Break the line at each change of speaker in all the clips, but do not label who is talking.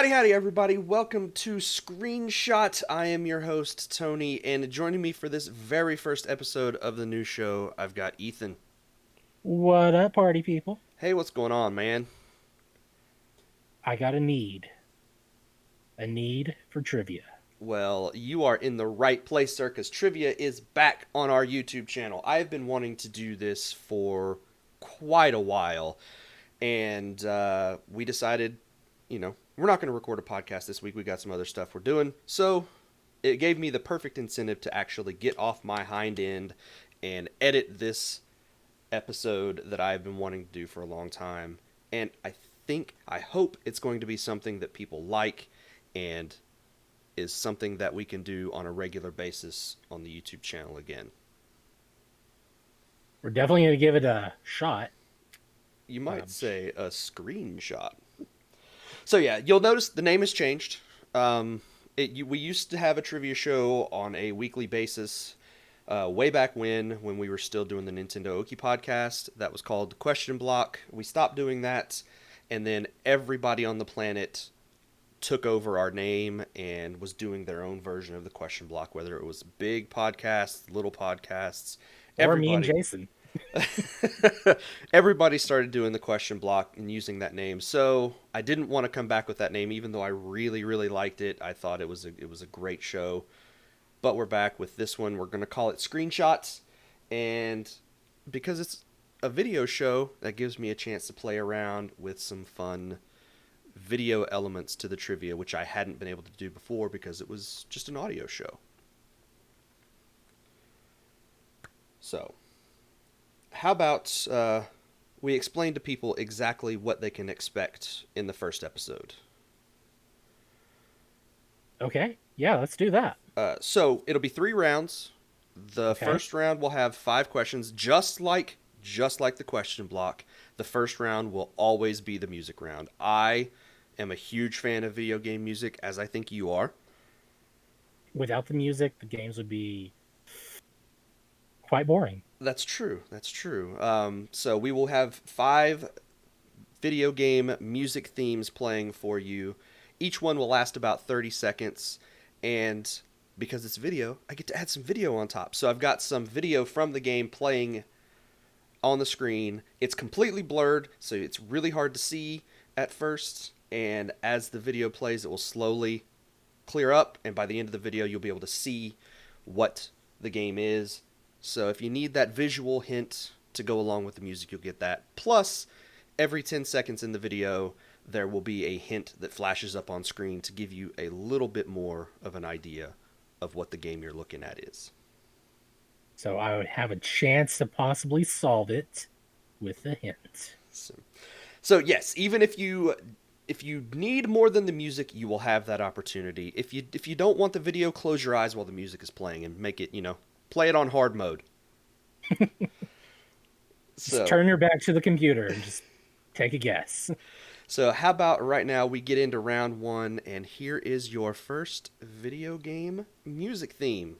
Howdy, everybody. Welcome to Screenshot. I am your host, Tony, and joining me for this very first episode of the new show, I've got Ethan.
What up, party people?
Hey, what's going on, man?
I got a need. A need for trivia.
Well, you are in the right place, sir, because trivia is back on our YouTube channel. I've been wanting to do this for quite a while, and we decided, we're not going to record a podcast this week. We got some other stuff we're doing. So it gave me the perfect incentive to actually get off my hind end and edit this episode that I've been wanting to do for a long time. And I hope it's going to be something that people like and is something that we can do on a regular basis on the YouTube channel again.
We're definitely going to give it a shot.
You might say a screenshot. So yeah, you'll notice the name has changed. We used to have a trivia show on a weekly basis way back when we were still doing the Nintendo Oki podcast. That was called Question Block. We stopped doing that, and then everybody on the planet took over our name and was doing their own version of the Question Block, whether it was big podcasts, little podcasts.
Or me and Jason.
Everybody started doing the Question Block and using that name, so I didn't want to come back with that name, even though I really, really liked it. I thought it was a great show, but we're back with this one. We're going to call it Screenshots, and because it's a video show, that gives me a chance to play around with some fun video elements to the trivia, which I hadn't been able to do before because it was just an audio show. So how about we explain to people exactly what they can expect in the first episode?
Okay, yeah, let's do that.
So it'll be 3 rounds. The first round will have 5 questions, just like the Question Block. The first round will always be the music round. I am a huge fan of video game music, as I think you are.
Without the music, the games would be quite boring.
That's true. So we will have 5 video game music themes playing for you. Each one will last about 30 seconds. And because it's video, I get to add some video on top. So I've got some video from the game playing on the screen. It's completely blurred, so it's really hard to see at first. And as the video plays, it will slowly clear up. And by the end of the video, you'll be able to see what the game is. So if you need that visual hint to go along with the music, you'll get that. Plus, every 10 seconds in the video, there will be a hint that flashes up on screen to give you a little bit more of an idea of what the game you're looking at is.
So I would have a chance to possibly solve it with a hint.
So yes, even if you need more than the music, you will have that opportunity. If you don't want the video, close your eyes while the music is playing and make it, play it on hard mode.
Just turn your back to the computer and just take a guess.
So how about right now we get into round 1, and here is your first video game music theme.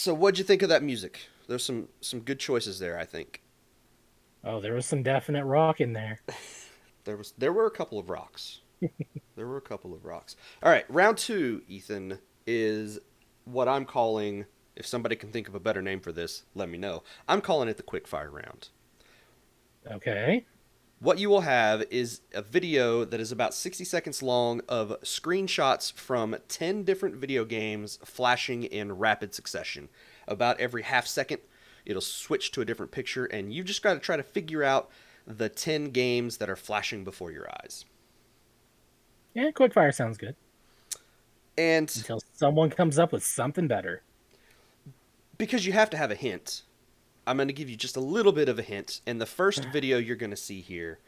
So what'd you think of that music? There's some good choices there, I think.
Oh, there was some definite rock in there.
There were a couple of rocks. There were a couple of rocks. All right, round two, Ethan, is what I'm calling. If somebody can think of a better name for this, let me know. I'm calling it the quickfire round.
Okay.
What you will have is a video that is about 60 seconds long of screenshots from 10 different video games flashing in rapid succession. About every half second, it'll switch to a different picture, and you've just got to try to figure out the 10 games that are flashing before your eyes.
Yeah, quickfire sounds good.
And
Until someone comes up with something better.
because you have to have a hint, I'm going to give you just a little bit of a hint. And the first video you're going to see here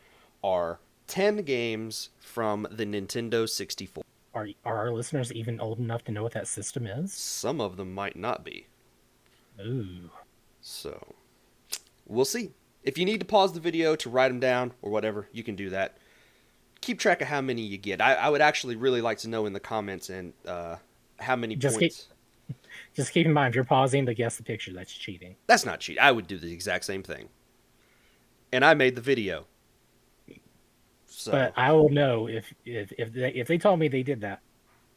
are 10 games from the Nintendo 64.
Are our listeners even old enough to know what that system is?
Some of them might not be.
Ooh.
So, we'll see. If you need to pause the video to write them down or whatever, you can do that. Keep track of how many you get. I would actually really like to know in the comments and how many points.
Just keep in mind, if you're pausing to guess the picture, that's cheating.
That's not cheat. I would do the exact same thing. And I made the video. So.
But I will know if they told me they did that,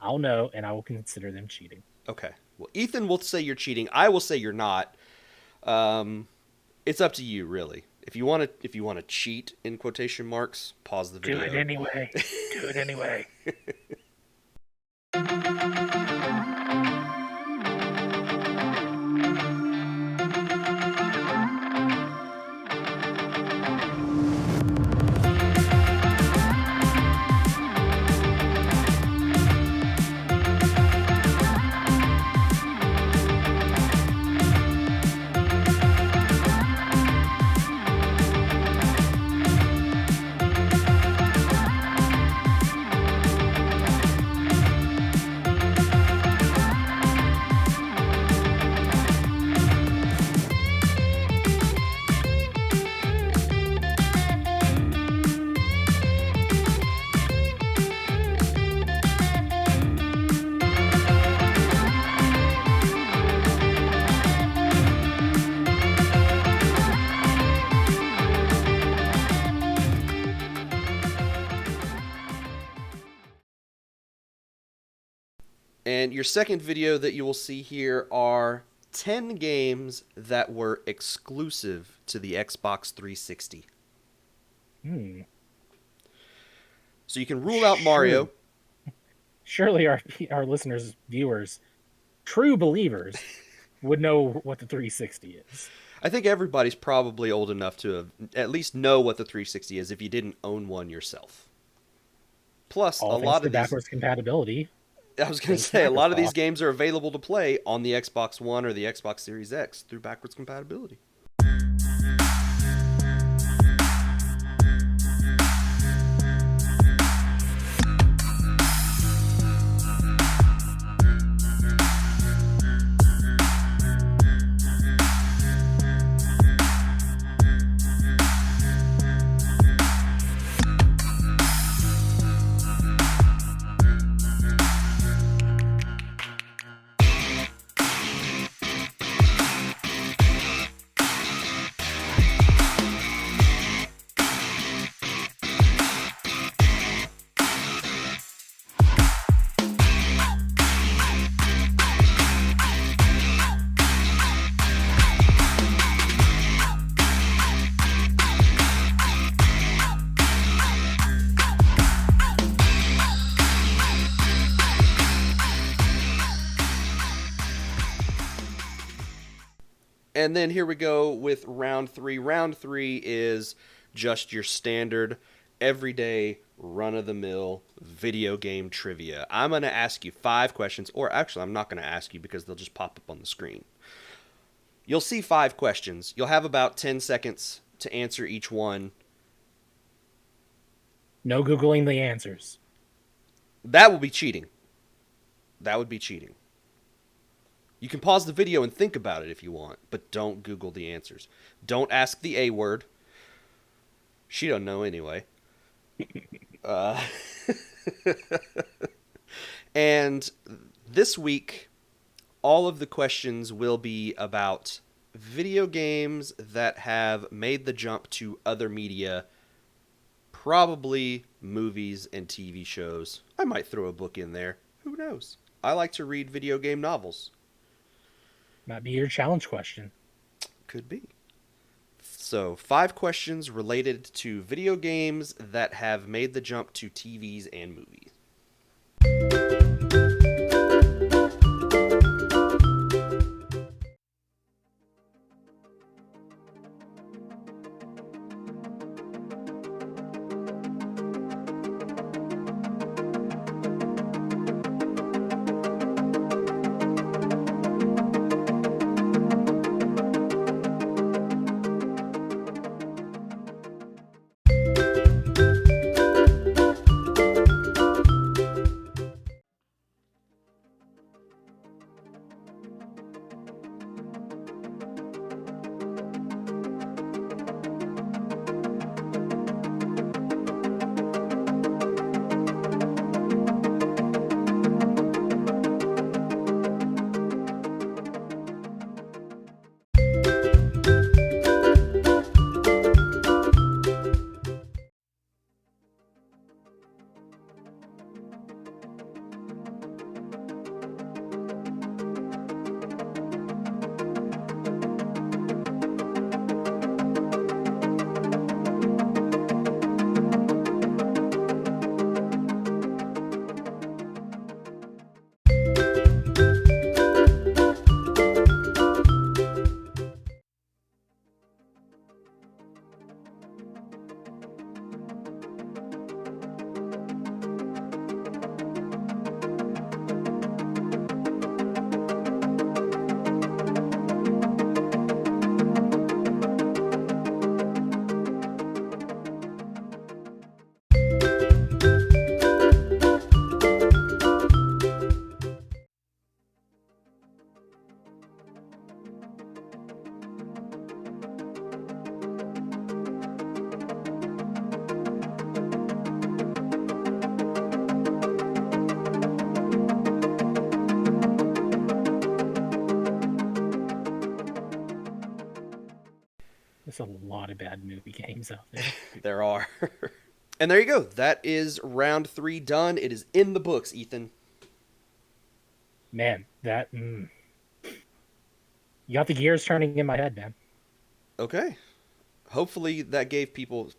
I'll know and I will consider them cheating.
Okay. Well, Ethan will say you're cheating. I will say you're not. It's up to you, really. If you want to cheat in quotation marks, pause the video.
Do it anyway. Do it anyway.
And your second video that you will see here are 10 games that were exclusive to the Xbox 360. So you can rule out Mario.
Surely our listeners, viewers, true believers would know what the 360 is.
I think everybody's probably old enough to have at least know what the 360 is if you didn't own one yourself. Plus,
All
a
thanks
lot
to
of these
backwards compatibility.
I was going to say, a lot of these games are available to play on the Xbox One or the Xbox Series X through backwards compatibility. And then here we go with round three. Round three is just your standard, everyday, run-of-the-mill video game trivia. I'm going to ask you 5 questions, or actually I'm not going to ask you because they'll just pop up on the screen. You'll see 5 questions. You'll have about 10 seconds to answer each one.
No Googling the answers.
That will be cheating. That would be cheating. You can pause the video and think about it if you want, but don't Google the answers. Don't ask the A word. She don't know anyway. And this week, all of the questions will be about video games that have made the jump to other media, probably movies and TV shows. I might throw a book in there. Who knows? I like to read video game novels.
Might be your challenge question.
Could be. So, 5 questions related to video games that have made the jump to TVs and movies.
There's a lot of bad movie games out there.
There are. And there you go. That is round 3 done. It is in the books, Ethan.
Man, you got the gears turning in my head, man.
Okay. Hopefully that gave people,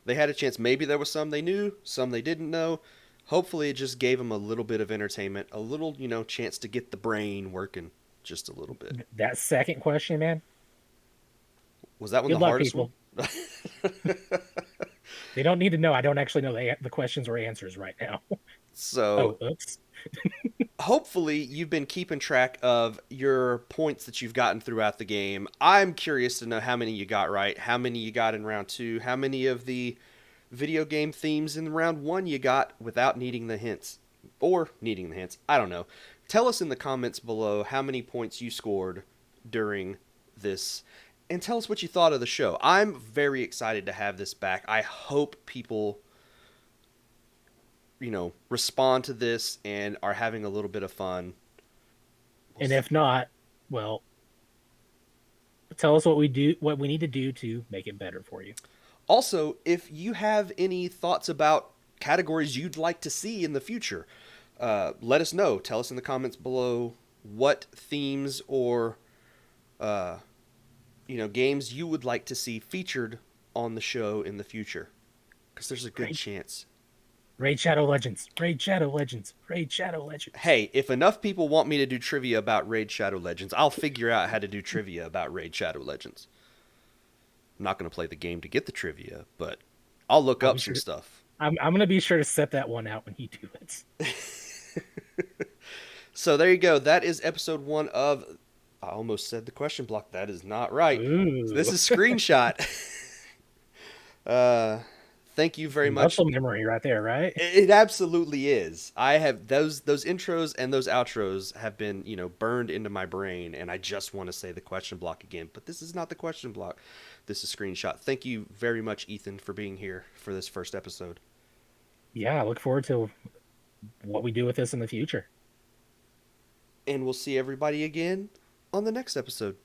they had a chance. Maybe there was some they knew, some they didn't know. Hopefully it just gave them a little bit of entertainment, a little, chance to get the brain working just a little bit.
That second question, man.
Was that one
Good
the
luck,
hardest
people.
one?
They don't need to know. I don't actually know the questions or answers right now.
So,
oops.
hopefully you've been keeping track of your points that you've gotten throughout the game. I'm curious to know how many you got right, how many you got in round 2, how many of the video game themes in round 1 you got without needing the hints. Or needing the hints. I don't know. Tell us in the comments below how many points you scored during this, and tell us what you thought of the show. I'm very excited to have this back. I hope people, respond to this and are having a little bit of fun.
And if not, well, tell us what we need to do to make it better for you.
Also, if you have any thoughts about categories you'd like to see in the future, let us know. Tell us in the comments below what themes or games you would like to see featured on the show in the future, because there's a good chance.
Raid Shadow Legends. Raid Shadow Legends. Raid Shadow Legends.
Hey, if enough people want me to do trivia about Raid Shadow Legends, I'll figure out how to do trivia about Raid Shadow Legends. I'm not going to play the game to get the trivia, but I'll look up some stuff.
I'm going to be sure to set that one out when you do it.
So there you go. That is episode 1 of... I almost said the question block. That is not right.
Ooh.
This is Screenshot. Thank you very much.
Muscle memory right there, right?
It absolutely is. I have those intros and those outros have been, burned into my brain, and I just want to say the question block again. But this is not the question block. This is Screenshot. Thank you very much, Ethan, for being here for this first episode.
Yeah, I look forward to what we do with this in the future.
and we'll see everybody again on the next episode.